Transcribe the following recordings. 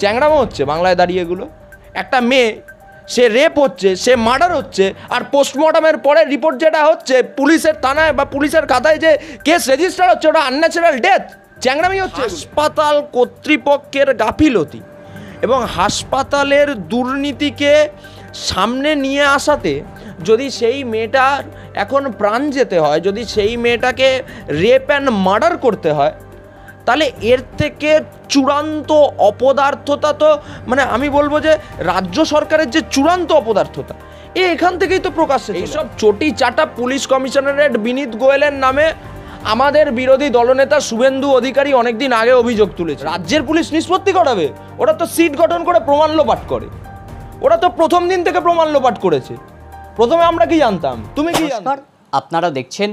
চ্যাংড়ামো হচ্ছে বাংলায় দাঁড়িয়ে এগুলো? একটা মেয়ে সে রেপ হচ্ছে, সে মার্ডার হচ্ছে, আর পোস্টমর্টমের পরে রিপোর্ট যেটা হচ্ছে পুলিশের থানায় বা পুলিশের খাতায় যে কেস রেজিস্টার হচ্ছে ওটা আনন্যাচারাল ডেথ। চ্যাংড়ামি হচ্ছে। হাসপাতাল কর্তৃপক্ষের গাফিলতি এবং হাসপাতালের দুর্নীতিকে সামনে নিয়ে আসাতে যদি সেই মেয়েটার এখন প্রাণ যেতে হয়, যদি সেই মেয়েটাকে রেপ অ্যান্ড মার্ডার করতে হয়, তাহলে এর থেকে চূড়ান্ত অপদার্থতা তো মানে আমি বলবো যে রাজ্য সরকারের যে চূড়ান্ত অপদার্থতা এখান থেকেই তো প্রকাশ্যে। এইসব চটি চাটা পুলিশ কমিশনারেট বিনীত গোয়েলের নামে আমাদের বিরোধী দলনেতা শুভেন্দু অধিকারী অনেকদিন আগে অভিযোগ তুলেছে। রাজ্যের পুলিশ নিষ্পত্তি করাবে? ওরা তো সিট গঠন করে প্রমাণ লোপাট করে। ওরা তো প্রথম দিন থেকে প্রমাণ লোপাট করেছে। প্রথমে আমরা কি জানতাম? তুমি কি জানতাম? আপনারা দেখছেন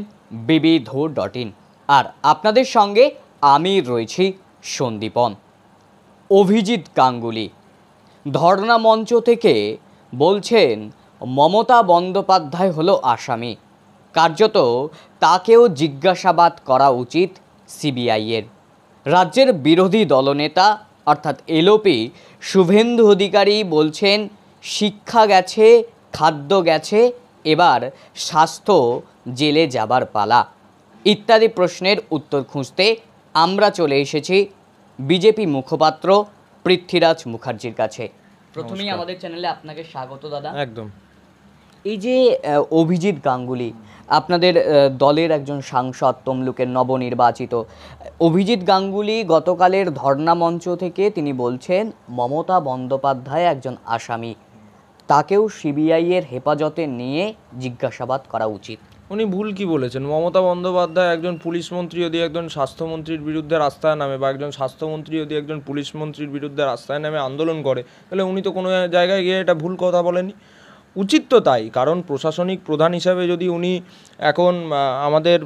bbdho.in আর আপনাদের সঙ্গে আমি রয়েছি সন্দীপন। অভিজিৎ গাঙ্গুলি ধর্ণা মঞ্চ থেকে বলছেন মমতা বন্দ্যোপাধ্যায় হলো আসামি, কার্যত তাকেও জিজ্ঞাসাবাদ করা উচিত সিবিআইয়ের। রাজ্যের বিরোধী দলনেতা অর্থাৎ এলওপি শুভেন্দু অধিকারী বলছেন শিক্ষা গেছে, খাদ্য গেছে, এবার স্বাস্থ্য জেলে যাবার পালা ইত্যাদি প্রশ্নের উত্তর খুঁজতে আমরা চলে এসেছি বিজেপি মুখপাত্র পৃথ্বীরাজ মুখার্জির কাছে। প্রথমেই আমাদের চ্যানেলে আপনাকে স্বাগত দাদা। একদম। এই যে অভিজিৎ গাঙ্গুলি আপনাদের দলের একজন সাংসদ, তমলুকের নবনির্বাচিত অভিজিৎ গাঙ্গুলি গতকালের ধর্ণা মঞ্চ থেকে তিনি বলছেন মমতা বন্দ্যোপাধ্যায় একজন আসামি, তাকেও সিবিআইয়ের হেফাজতে নিয়ে জিজ্ঞাসাবাদ করা উচিত। উনি ভুল কি বলেছেন? মমতা বন্দ্যোপাধ্যায় একজন পুলিশ মন্ত্রী যদি একজন স্বাস্থ্যমন্ত্রীর বিরুদ্ধে রাস্তায় নামে বা একজন স্বাস্থ্যমন্ত্রী যদি একজন পুলিশ মন্ত্রীর বিরুদ্ধে রাস্তায় নামে আন্দোলন করে, তাহলে উনি তো কোনো জায়গায় গিয়ে এটা ভুল কথা বলেনি। উচিত তো তাই, কারণ প্রশাসনিক প্রধান হিসাবে যদি উনি এখন আমাদের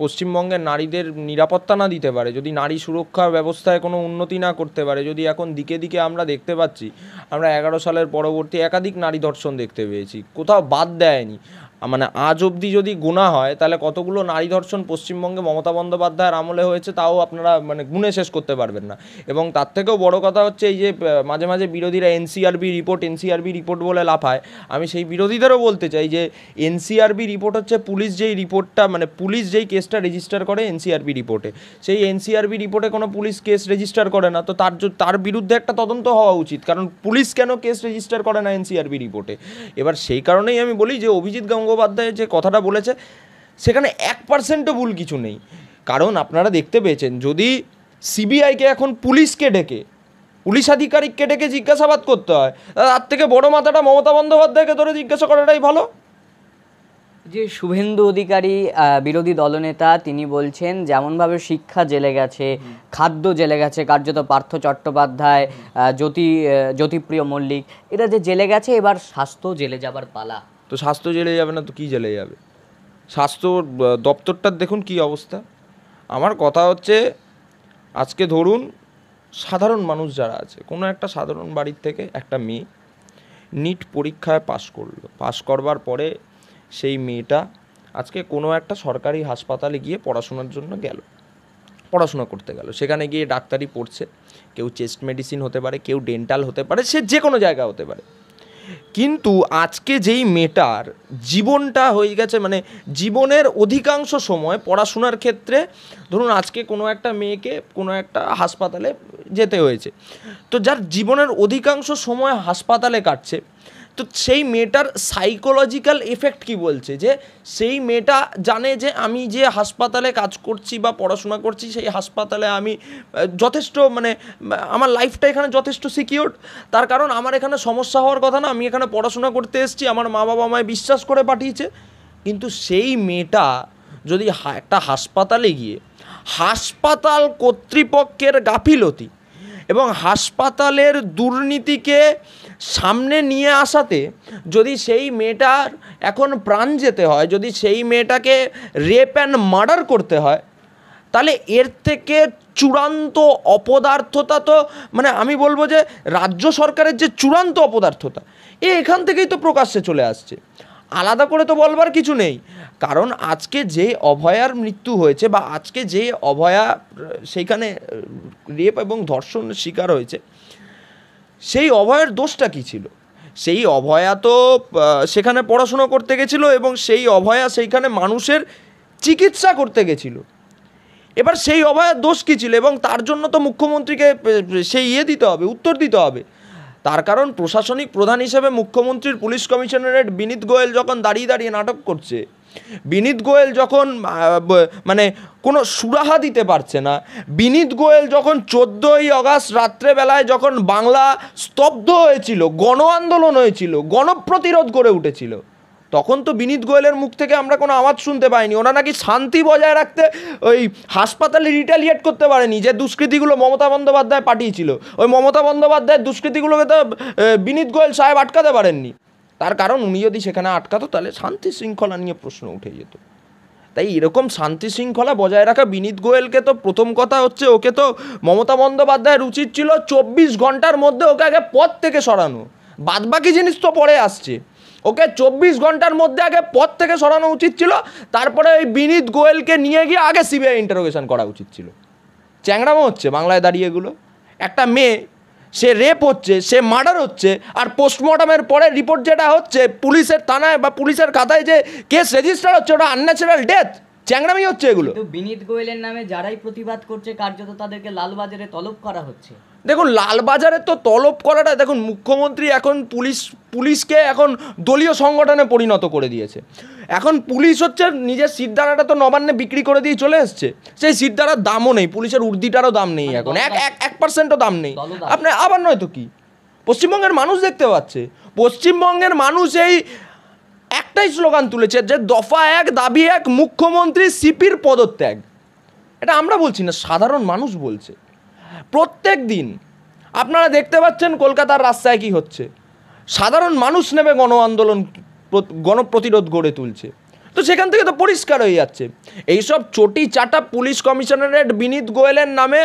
পশ্চিমবঙ্গের নারীদের নিরাপত্তা না দিতে পারে, যদি নারী সুরক্ষা ব্যবস্থায় কোনো উন্নতি না করতে পারে, যদি এখন দিকে দিকে আমরা দেখতে পাচ্ছি, আমরা 11 সালের পরবর্তী একাধিক নারী ধর্ষণ দেখতে পেয়েছি, কোথাও বাদ দেয়নি, মানে আজ অবধি যদি গোনা হয় তাহলে কতগুলো নারী ধর্ষণ পশ্চিমবঙ্গে মমতা বন্দ্যোপাধ্যায়ের আমলে হয়েছে তাও আপনারা মানে গুণে শেষ করতে পারবেন না। এবং তার থেকেও বড় কথা হচ্ছে এই যে মাঝে মাঝে বিরোধীরা এনসিআরবি রিপোর্ট বলে লাফায়, আমি সেই বিরোধীদেরও বলতে চাই যে এনসিআরবি রিপোর্ট হচ্ছে পুলিশ যেই রিপোর্টটা মানে পুলিশ যেই কেসটা রেজিস্টার করে এনসিআরবি রিপোর্টে, সেই এনসিআরবি রিপোর্টে কোনো পুলিশ কেস রেজিস্টার করে না, তো তার বিরুদ্ধে একটা তদন্ত হওয়া উচিত, কারণ পুলিশ কেন কেস রেজিস্টার করে না এনসিআরবি রিপোর্টে। এবার সেই কারণেই আমি বলি যে অভিজিৎ গঙ্গোপাধ্যায় যে কথাটা বলেছে সেখানে 1%ও ভুল কিছু নেই, কারণ আপনারা দেখতে পেয়েছেন যদি সিবিআইকে এখন পুলিশকে ডেকে পুলিশ আধিকারিককে ডেকে জিজ্ঞাসাবাদ করতে হয়, তার থেকে বড় মাথাটা মমতা বন্দ্যোপাধ্যায়কে ধরে জিজ্ঞাসা করাটাই ভালো। যে শুভেন্দু অধিকারী বিরোধী দলনেতা তিনি বলছেন যেমনভাবে শিক্ষা জেলে গেছে, খাদ্য জেলে গেছে, কার্যত পার্থ চট্টোপাধ্যায়, জ্যোতিপ্রিয় মল্লিক এরা যে জেলে গেছে, এবার স্বাস্থ্য জেলে যাবার পালা। তো স্বাস্থ্য জেলে যাবে না তো কি জেলে যাবে? স্বাস্থ্য দপ্তরটার দেখুন কি অবস্থা। আমার কথা হচ্ছে আজকে ধরুন সাধারণ মানুষ যারা আছে, কোনো একটা সাধারণ বাড়ির থেকে একটা মেয়ে নিট পরীক্ষায় পাশ করলো, পাশ করবার পরে সেই মেয়েটা আজকে কোনো একটা সরকারি হাসপাতালে গিয়ে পড়াশোনার জন্য গেল, পড়াশোনা করতে গেল, সেখানে গিয়ে ডাক্তারি পড়ছে, কেউ চেস্ট মেডিসিন হতে পারে, কেউ ডেন্টাল হতে পারে, সে যে কোনো জায়গা হতে পারে। কিন্তু আজকে যেই মেয়েটার জীবনটা হয়ে গেছে মানে জীবনের অধিকাংশ সময় পড়াশোনার ক্ষেত্রে ধরুন আজকে কোনো একটা মেয়েকে কোনো একটা হাসপাতালে যেতে হয়েছে, তো যার জীবনের অধিকাংশ সময় হাসপাতালে কাটছে, তো সেই মেয়েটার সাইকোলজিক্যাল এফেক্ট কি বলছে যে সেই মেয়েটা জানে যে আমি যে হাসপাতালে কাজ করছি বা পড়াশোনা করছি সেই হাসপাতালে আমি যথেষ্ট মানে আমার লাইফটা এখানে যথেষ্ট সিকিউরড, তার কারণ আমার এখানে সমস্যা হওয়ার কথা না, আমি এখানে পড়াশোনা করতে এসেছি, আমার মা বাবা আমায় বিশ্বাস করে পাঠিয়েছে। কিন্তু সেই মেয়েটা যদি একটা হাসপাতালে গিয়ে হাসপাতাল কর্তৃপক্ষের গাফিলতি এবং হাসপাতালের দুর্নীতিকে সামনে নিয়ে আসাতে যদি সেই মেয়েটার এখন প্রাণ যেতে হয়, যদি সেই মেয়েটাকে রেপ অ্যান্ড মার্ডার করতে হয়, তাহলে এর থেকে চূড়ান্ত অপদার্থতা তো মানে আমি বলবো যে রাজ্য সরকারের যে চূড়ান্ত অপদার্থতা এখান থেকেই তো প্রকাশ্যে চলে আসছে, আলাদা করে তো বলবার কিছু নেই। কারণ আজকে যে অভয়ার মৃত্যু হয়েছে বা আজকে যে অভয়া সেইখানে রেপ এবং ধর্ষণের শিকার হয়েছে, সেই অভয়ের দোষটা কী ছিল? সেই অভয়া তো সেখানে পড়াশুনো করতে গেছিলো এবং সেই অভয়া সেইখানে মানুষের চিকিৎসা করতে গেছিলো। এবার সেই অভয়ার দোষ কী ছিল? এবং তার জন্য তো মুখ্যমন্ত্রীকে সেই দিতে হবে, উত্তর দিতে হবে। তার কারণ প্রশাসনিক প্রধান হিসেবে মুখ্যমন্ত্রীর পুলিশ কমিশনারেট বিনীত গোয়েল যখন দাঁড়িয়ে দাঁড়িয়ে নাটক করছে, বিনীত গোয়েল যখন মানে কোনো সুরাহা দিতে পারছে না, বিনীত গোয়েল যখন 14ই আগস্ট রাত্রেবেলায় যখন বাংলা স্তব্ধ হয়েছিল, গণ আন্দোলন হয়েছিল, গণপ্রতিরোধ গড়ে উঠেছিল, তখন তো বিনীত গোয়েলের মুখ থেকে আমরা কোনো আওয়াজ শুনতে পাইনি। ওরা নাকি শান্তি বজায় রাখতে ওই হাসপাতালে রিটালিয়েট করতে পারেনি, যে দুষ্কৃতিগুলো মমতা বন্দ্যোপাধ্যায় পাঠিয়েছিল, ওই মমতা বন্দ্যোপাধ্যায়ের দুষ্কৃতিগুলোকে তো বিনীত গোয়েল সাহেব আটকাতে পারেননি। তার কারণ উনি যদি সেখানে আটকাতো তাহলে শান্তি শৃঙ্খলা নিয়ে প্রশ্ন উঠে যেত। তাই এরকম শান্তি শৃঙ্খলা বজায় রাখা বিনীত গোয়েলকে তো প্রথম কথা হচ্ছে, ওকে তো মমতা বন্দ্যোপাধ্যায়ের উচিত ছিল 24 ঘন্টার মধ্যে ওকে আগে পদ থেকে সরানো। বাদবাকি জিনিস তো পরে আসছে, ওকে 24 ঘন্টার মধ্যে আগে পদ থেকে সরানো উচিত ছিল। তারপরে ওই বিনীত গোয়েলকে নিয়ে গিয়ে আগে সিবিআই ইন্টারোগেশন করা উচিত ছিল। চ্যাংড়ামো হচ্ছে বাংলায় দাঁড়িয়ে এগুলো। একটা মেয়ে, সে রেপ হচ্ছে, সে মার্ডার হচ্ছে, আর পোস্টমর্টমের পরে রিপোর্ট যেটা হচ্ছে পুলিশের থানায় বা পুলিশের খাতায় যে কেস রেজিস্টার হচ্ছে, ওটা আনন্যাচারাল ডেথ। চ্যাংড়ামি হচ্ছে এগুলো। কিন্তু বিনীত গোয়েলের নামে যারাই প্রতিবাদ করছে কার্যত তাদেরকে লালবাজারে তলব করা হচ্ছে। দেখুন, লালবাজারে তো তলব করাটা, দেখুন মুখ্যমন্ত্রী এখন পুলিশকে এখন দলীয় সংগঠনে পরিণত করে দিয়েছে। এখন পুলিশ হচ্ছে নিজের সিটদারাটা তো নবান্নে বিক্রি করে দিয়ে চলে এসছে। সেই সিটদারার দামও নেই, পুলিশের উর্দিটারও দাম নেই এখন, 1% দাম নেই। আপনি আবার নয়তো কি, পশ্চিমবঙ্গের মানুষ দেখতে পাচ্ছে, পশ্চিমবঙ্গের মানুষ এই একটাই স্লোগান তুলেছে যে দফা 1 দাবি 1, মুখ্যমন্ত্রী সিপির পদত্যাগ। এটা আমরা বলছি না, সাধারণ মানুষ বলছে। প্রত্যেক দিন আপনারা দেখতে পাচ্ছেন কলকাতার রাস্তায় কি হচ্ছে, সাধারণ মানুষ নেমে গণ আন্দোলন, গণপ্রতিরোধ গড়ে তুলছে। তো সেখান থেকে তো পরিষ্কার হয়ে যাচ্ছে এইসব চটি চাটা পুলিশ কমিশনারেট বিনীত গোয়েলের নামে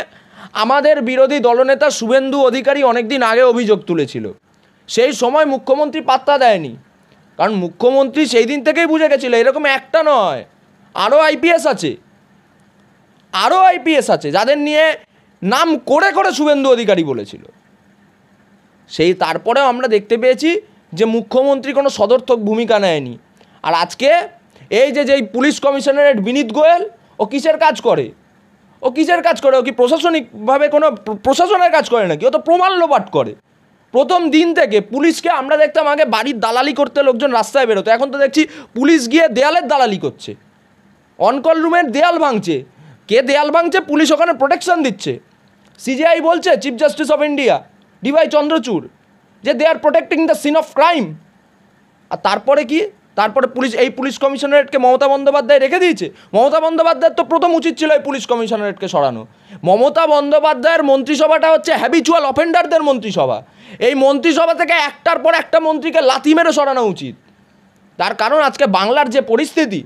আমাদের বিরোধী দলনেতা শুভেন্দু অধিকারী অনেকদিন আগে অভিযোগ তুলেছিল। সেই সময় মুখ্যমন্ত্রী পাত্তা দেয়নি, কারণ মুখ্যমন্ত্রী সেই দিন থেকেই বুঝে গেছিল এরকম একটা নয়, আরও আইপিএস আছে যাদের নিয়ে নাম করে করে শুভেন্দু অধিকারী বলেছিল। সেই তারপরেও আমরা দেখতে পেয়েছি যে মুখ্যমন্ত্রী কোনো সদর্থক ভূমিকা নেয়নি। আর আজকে এই যেই পুলিশ কমিশনারেট বিনীত গোয়েল, ও কিসের কাজ করে? ও কি প্রশাসনিকভাবে কোনো প্রশাসনের কাজ করে নাকি? ও তো প্রমাণ লোপাট করে। প্রথম দিন থেকে পুলিশকে আমরা দেখতাম আগে বাড়ির দালালি করতে লোকজন রাস্তায় বেরোতো, এখন তো দেখছি পুলিশ গিয়ে দেয়ালের দালালি করছে, অনকল রুমের দেয়াল ভাঙছে। কে দেয়াল ভাঙছে? পুলিশ ওখানে প্রোটেকশন দিচ্ছে। সিজিআই বলছে, chief justice of India DY Chandrachud, যে they are protecting the sin of crime. আর তারপরে কি? তারপরে পুলিশ কমিশনারেটকে মমতা বন্দ্যোপাধ্যায় রেখে দিয়েছে। মমতা বন্দ্যোপাধ্যায়ের তো প্রথম উচিত ছিল এই পুলিশ কমিশনারেটকে সরানো। মমতা বন্দ্যোপাধ্যায়ের মন্ত্রিসভাটা হচ্ছে হ্যাবিচুয়াল অফেন্ডারদের মন্ত্রিসভা। এই মন্ত্রিসভা থেকে একটার পর একটা মন্ত্রীকে লাথি মেরে সরানো উচিত। তার কারণ আজকে বাংলার যে পরিস্থিতি,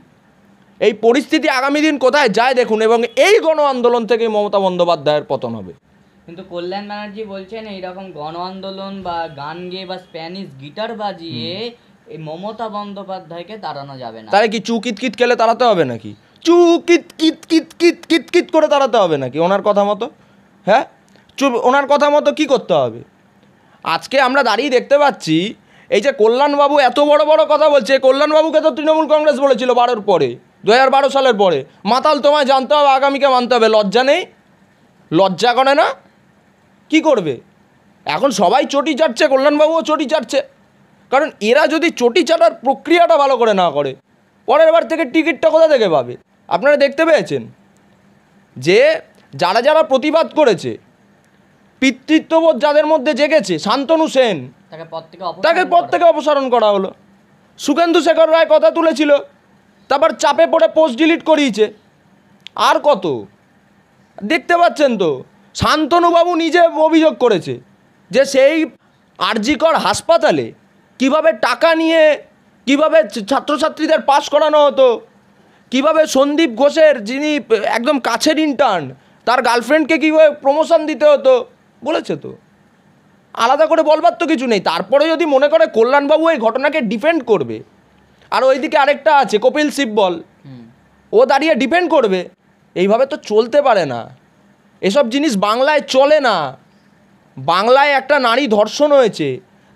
এই পরিস্থিতি আগামী দিন কোথায় যায় দেখুন, এবং এই গণ আন্দোলন থেকে মমতা বন্দ্যোপাধ্যায়ের পতন হবে। কিন্তু কল্যাণ ব্যানার্জি বলছেন এইরকম গণ আন্দোলন বা গান গেয়ে বা স্প্যানিশ গিটার বাজিয়ে এই মমতা বন্দ্যোপাধ্যায়কে তাড়ানো যাবে না। তাহলে কি চু কিত খেলে তাড়াতে হবে নাকি? চু কিত করে তাড়াতে হবে নাকি ওনার কথা মতো? হ্যাঁ, ওনার কথা মতো কী করতে হবে? আজকে আমরা দাঁড়িয়ে দেখতে পাচ্ছি এই যে কল্যাণবাবু এত বড় বড় কথা বলছে। কল্যাণবাবুকে তো তৃণমূল কংগ্রেস বলেছিল 2012 সালের পরে, মাতাল তোমায় জানতে হবে, আগামীকে মানতে হবে। লজ্জা নেই? লজ্জা করে না? কি করবে? এখন সবাই চটি চাটছে, কল্যাণবাবুও চটি চাটছে। কারণ এরা যদি চটি চাটার প্রক্রিয়াটা ভালো করে না করে, পরের বার থেকে টিকিটটা কোথা থেকে পাবে? আপনারা দেখতে পেয়েছেন যে যারা প্রতিবাদ করেছে, পিতৃত্ববোধ যাদের মধ্যে জেগেছে, শান্তনু সেন, তাকে পদ থেকে অপসারণ করা হলো। সুখেন্দু শেখর রায় কথা তুলেছিল, তারপর চাপে পড়ে পোস্ট ডিলিট করিয়েছে। আর কত দেখতে পাচ্ছেন তো। শান্তনুবাবু নিজে অভিযোগ করেছে যে সেই আরজিকর হাসপাতালে কিভাবে টাকা নিয়ে কিভাবে ছাত্রছাত্রীদের পাস করানো হতো, কিভাবে সন্দীপ ঘোষের, যিনি একদম কাছের ইন্টার্ন, তার গার্লফ্রেন্ডকে কীভাবে প্রমোশন দিতে হতো বলেছে। তো আলাদা করে বলবার তো কিছু নেই। তারপরে যদি মনে করে কল্যাণবাবু এই ঘটনাকে ডিফেন্ড করবে, আর ওইদিকে আরেকটা আছে কপিল সিব্বল, ও দাঁড়িয়ে ডিফেন্ড করবে, এইভাবে তো চলতে পারে না। এসব জিনিস বাংলায় চলে না। বাংলায় একটা নারী ধর্ষণ হয়েছে,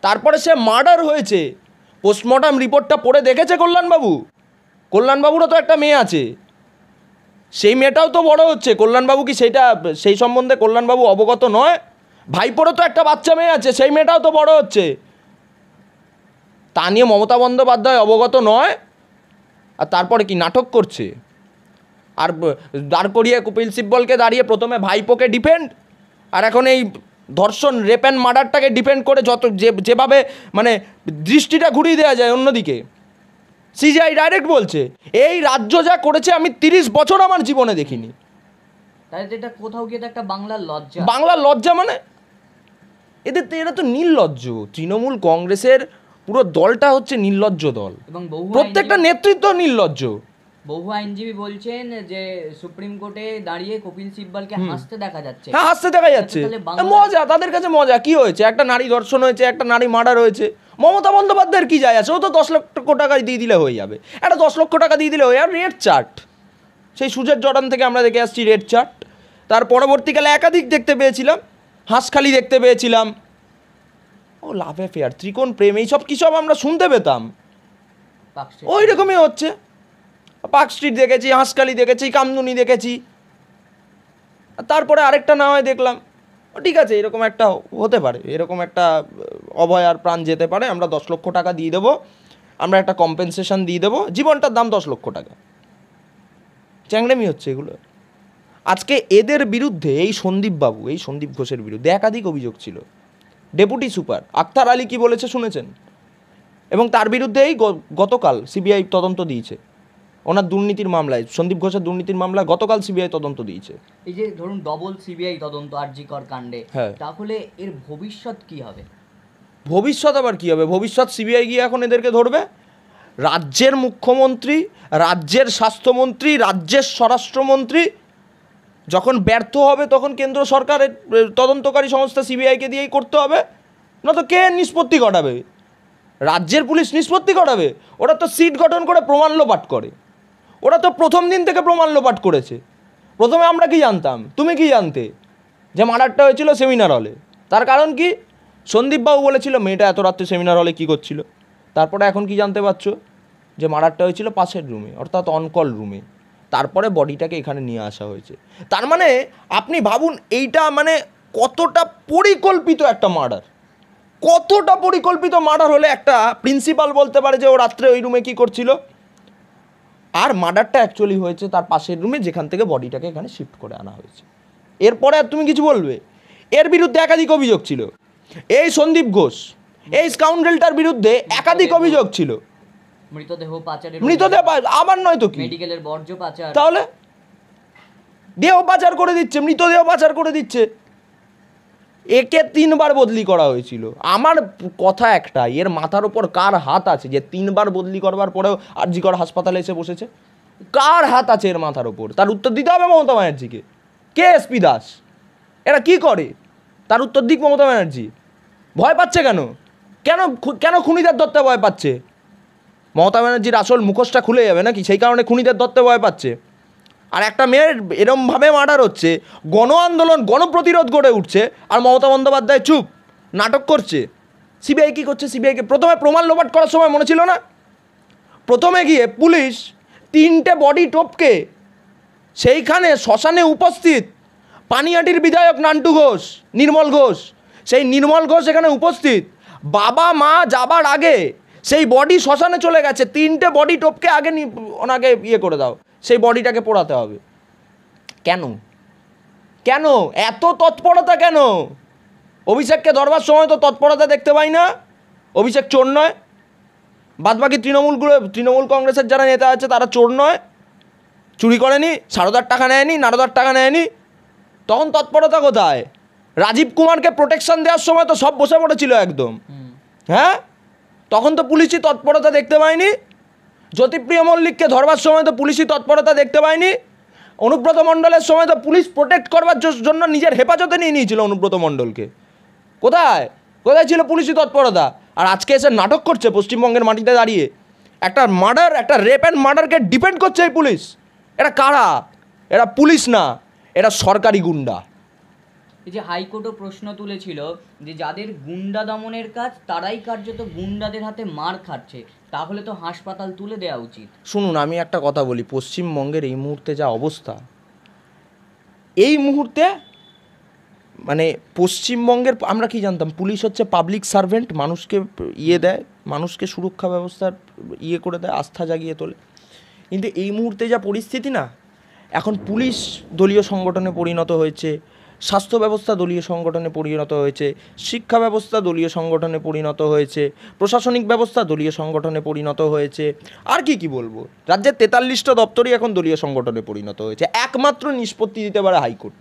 তারপরে সে মার্ডার হয়েছে, পোস্টমর্টম রিপোর্টটা পড়ে দেখেছে কল্যাণবাবু? কল্যাণবাবুরও তো একটা মেয়ে আছে, সেই মেয়েটাও তো বড় হচ্ছে। কল্যাণবাবু কি সেই সম্বন্ধে কল্যাণবাবু অবগত নয়? ভাইপোরও তো একটা বাচ্চা মেয়ে আছে, সেই মেয়েটাও তো বড় হচ্ছে। তা নিয়ে মমতা বন্দ্যোপাধ্যায় অবগত নয়, আর তারপরে কি নাটক করছে? আর দাঁড় করিয়ে কপিল সিব্বলকে দাঁড়িয়ে প্রথমে ভাইপোকে ডিফেন্ড, আর এখন এই ধর্ষণ, রেপ অ্যান্ড মার্ডারটাকে ডিফেন্ড করে যেভাবে মানে দৃষ্টিটা ঘুরিয়ে দেওয়া যায় অন্যদিকে। সিজিআই ডাইরেক্ট বলছে এই রাজ্য যা করেছে আমি 30 বছর আমার জীবনে দেখিনি। তাই এটা কোথাও গিয়ে তো একটা বাংলার লজ্জা। বাংলার লজ্জা মানে এরা তো নির্লজ্জ। তৃণমূল কংগ্রেসের পুরো দলটা হচ্ছে নির্লজ্জ দল, এবং প্রত্যেকটা নেতৃত্ব নির্লজ্জ। বহু আইনজীবী বলছেন যে সুপ্রিম কোর্টে দাঁড়িয়ে কপিল সিব্বলকে হাসতে দেখা যাচ্ছে। হ্যাঁ, হাসতে দেখা যাচ্ছে, মজা, তাদের কাছে মজা। কি হয়েছে? একটা নারী ধর্ষণ হয়েছে, একটা নারী মার্ডার হয়েছে, মমতা বন্দ্যোপাধ্যায়ের কি যায় আছে? ও তো 10 লক্ষ টাকা দিয়ে দিলে হয়ে যাবে। একটা 10 লক্ষ টাকা দিয়ে দিলে হয়ে যাবে। রেড চার্ট, সেই সুজের জর্ডান থেকে আমরা দেখে আসছি রেড চার্ট। তার পরবর্তীকালে একাধিক দেখতে পেয়েছিলাম, হাঁসখালি দেখতে পেয়েছিলাম, ও লাভ অ্যাফেয়ার, ত্রিকোণ প্রেম, এইসব কী সব আমরা শুনতে পেতাম। ওই রকমই হচ্ছে। পার্ক স্ট্রিট দেখেছি, হাঁসখালি দেখেছি, কামদুনি দেখেছি, তারপরে আরেকটা না হয় দেখলাম। ঠিক আছে, এরকম একটা হতে পারে, এরকম একটা অভয়ার প্রাণ যেতে পারে, আমরা 10 লক্ষ টাকা দিয়ে দেবো, আমরা একটা কম্পেনসেশন দিয়ে দেবো, জীবনটার দাম 10 লক্ষ টাকা। চ্যাংড়ামি হচ্ছে এগুলো। আজকে এদের বিরুদ্ধে, এই সন্দীপ ঘোষের বিরুদ্ধে একাধিক অভিযোগ ছিল। ডেপুটি সুপার আক্তার আলী কি বলেছে শুনেছেন? এবং তার বিরুদ্ধেই গতকাল সিবিআই তদন্ত দিয়েছে। ওনার দুর্নীতির মামলায়, সন্দীপ ঘোষের দুর্নীতির মামলায় গতকাল সিবিআই তদন্ত দিয়েছে। এই যে ধরুন ডবল সিবিআই তদন্ত আরজি কর কাণ্ডে, হ্যাঁ, তাহলে এর ভবিষ্যৎ কি হবে? ভবিষ্যৎ আবার কি হবে? ভবিষ্যৎ সিবিআই গিয়ে এখন এদেরকে ধরবে। রাজ্যের মুখ্যমন্ত্রী, রাজ্যের স্বাস্থ্যমন্ত্রী, রাজ্যের স্বরাষ্ট্রমন্ত্রী যখন ব্যর্থ হবে, তখন কেন্দ্র সরকারের তদন্তকারী সংস্থা সিবিআইকে দিয়েই করতে হবে। না তো কে নিষ্পত্তি ঘটাবে? রাজ্যের পুলিশ নিষ্পত্তি ঘটাবে? ওরা তো সিট গঠন করে প্রমাণ লোপাট করে। ওরা তো প্রথম দিন থেকে প্রমাণ লোপাট করেছে। প্রথমে আমরা কি জানতাম, তুমি কি জানতে যে মার্ডারটা হয়েছিল সেমিনার হলে? তার কারণ কি? সন্দীপবাবু বলেছিল মেয়েটা এত রাত্রে সেমিনার হলে কী করছিল। তারপরে এখন কি জানতে পারছো? যে মার্ডারটা হয়েছিল পাশের রুমে, অর্থাৎ অনকল রুমে। তারপরে বডিটাকে এখানে নিয়ে আসা হয়েছে। তার মানে আপনি ভাবুন এইটা মানে কতটা পরিকল্পিত একটা মার্ডার। কতটা পরিকল্পিত মার্ডার হলে একটা প্রিন্সিপাল বলতে পারে যে ও রাত্রে ওই রুমে কী করছিল। আর মার্ডারটা অ্যাকচুয়ালি হয়েছে তার পাশের রুমে, যেখান থেকে বডিটাকে এখানে শিফট করে আনা হয়েছে। এরপরে আর তুমি কিছু বলবে? এর বিরুদ্ধে একাধিক অভিযোগ ছিল। এই সন্দীপ ঘোষ, এই স্কাউন্ডেলটার বিরুদ্ধে একাধিক অভিযোগ ছিল। মৃতদেহ আবার নয় তো কি, মেডিকেলের বর্জ্য পাচার, তাহলে দেহ পাচার করে দিচ্ছে, মৃতদেহ পাচার করে দিচ্ছে। একে 3 বার বদলি করা হয়েছিল। আমার কথা একটাই, এর মাথার ওপর কার হাত আছে যে 3 বার বদলি করবার পরেও আরজি কর হাসপাতালে এসে বসেছে? কার হাত আছে এর মাথার ওপর? তার উত্তর দিতে হবে মমতা ব্যানার্জিকে। কে এসপি দাস? এরা কি করে? তার উত্তর দিক মমতা ব্যানার্জি। ভয় পাচ্ছে কেন? কেন কেন খুনিদের ধরতে ভয় পাচ্ছে? মমতা ব্যানার্জির আসল মুখোশটা খুলে যাবে নাকি? সেই কারণে খুনিদের ধরতে ভয় পাচ্ছে। আর একটা মেয়ের এরমভাবে মার্ডার হচ্ছে, গণ আন্দোলন, গণপ্রতিরোধ গড়ে উঠছে, আর মমতা বন্দ্যোপাধ্যায় চুপ, নাটক করছে। সিবিআই কী করছে? সিবিআইকে প্রথমে প্রমাণ লোপাট করার সময় মনে ছিল না? প্রথমে গিয়ে পুলিশ 3টে বডি টপকে সেইখানে শ্মশানে উপস্থিত পানিহাটির বিধায়ক নান্টু ঘোষ, নির্মল ঘোষ, সেই নির্মল ঘোষ এখানে উপস্থিত। বাবা মা যাবার আগে সেই বডি শ্মশানে চলে গেছে। 3টে বডি টপকে আগে ওনাকে ইয়ে করে দাও, সেই বডিটাকে পোড়াতে হবে। কেন? কেন এত তৎপরতা? কেন? অভিষেককে ধরবার সময় তো তৎপরতা দেখতে পাই না। অভিষেক চোর নয়, বাদবাকি তৃণমূল কংগ্রেসের যারা নেতা আছে তারা চোর নয়, চুরি করেনি, সারদার টাকা নেয়নি, নারদার টাকা নেয়নি। তখন তৎপরতা কোথায়? রাজীব কুমারকে প্রোটেকশন দেওয়ার সময় তো সব বসে পড়েছিল একদম। হ্যাঁ, তখন তো পুলিশই তৎপরতা দেখতে পায়নি। জ্যোতিপ্রিয় মল্লিককে ধরবার সময় তো পুলিশই তৎপরতা দেখতে পায়নি। অনুব্রত মণ্ডলের সময় তো পুলিশ প্রোটেক্ট করবার জন্য নিজের হেফাজতে নিয়ে নিয়েছিল অনুব্রত মণ্ডলকে। কোথায় কোথায় ছিল পুলিশি তৎপরতা? আর আজকে এসে নাটক করছে পশ্চিমবঙ্গের মাটিতে দাঁড়িয়ে। একটা মার্ডার, একটা রেপ অ্যান্ড মার্ডারকে ডিপেন্ড করছে এই পুলিশ। এরা কারা? এরা পুলিশ না, এরা সরকারি গুন্ডা। এই যে হাইকোর্টও প্রশ্ন তুলেছিল যে যাদের গুন্ডা দমনের কাজ তারাই কার্যত গুন্ডাদের হাতে মার খাচ্ছে, তাহলে তো হাসপাতাল তুলে দেওয়া উচিত। শুনুন, আমি একটা কথা বলি, পশ্চিমবঙ্গের এই মুহূর্তে যা অবস্থা, এই মুহূর্তে মানে পশ্চিমবঙ্গের, আমরা কি জানতাম পুলিশ হচ্ছে পাবলিক সার্ভেন্ট, মানুষকে দেয়, মানুষকে সুরক্ষা ব্যবস্থার করে দেয়, আস্থা জাগিয়ে তোলে। কিন্তু এই মুহূর্তে যা পরিস্থিতি না, এখন পুলিশ দলীয় সংগঠনে পরিণত হয়েছে, স্বাস্থ্য ব্যবস্থা দলীয় সংগঠনে পরিণত হয়েছে, শিক্ষা ব্যবস্থা দলীয় সংগঠনে পরিণত হয়েছে, প্রশাসনিক ব্যবস্থা দলীয় সংগঠনে পরিণত হয়েছে, আর কি বলবো, রাজ্যের 43টা দপ্তরই এখন দলীয় সংগঠনে পরিণত হয়েছে, একমাত্র নিষ্পত্তি দিতে পারে হাইকোর্ট।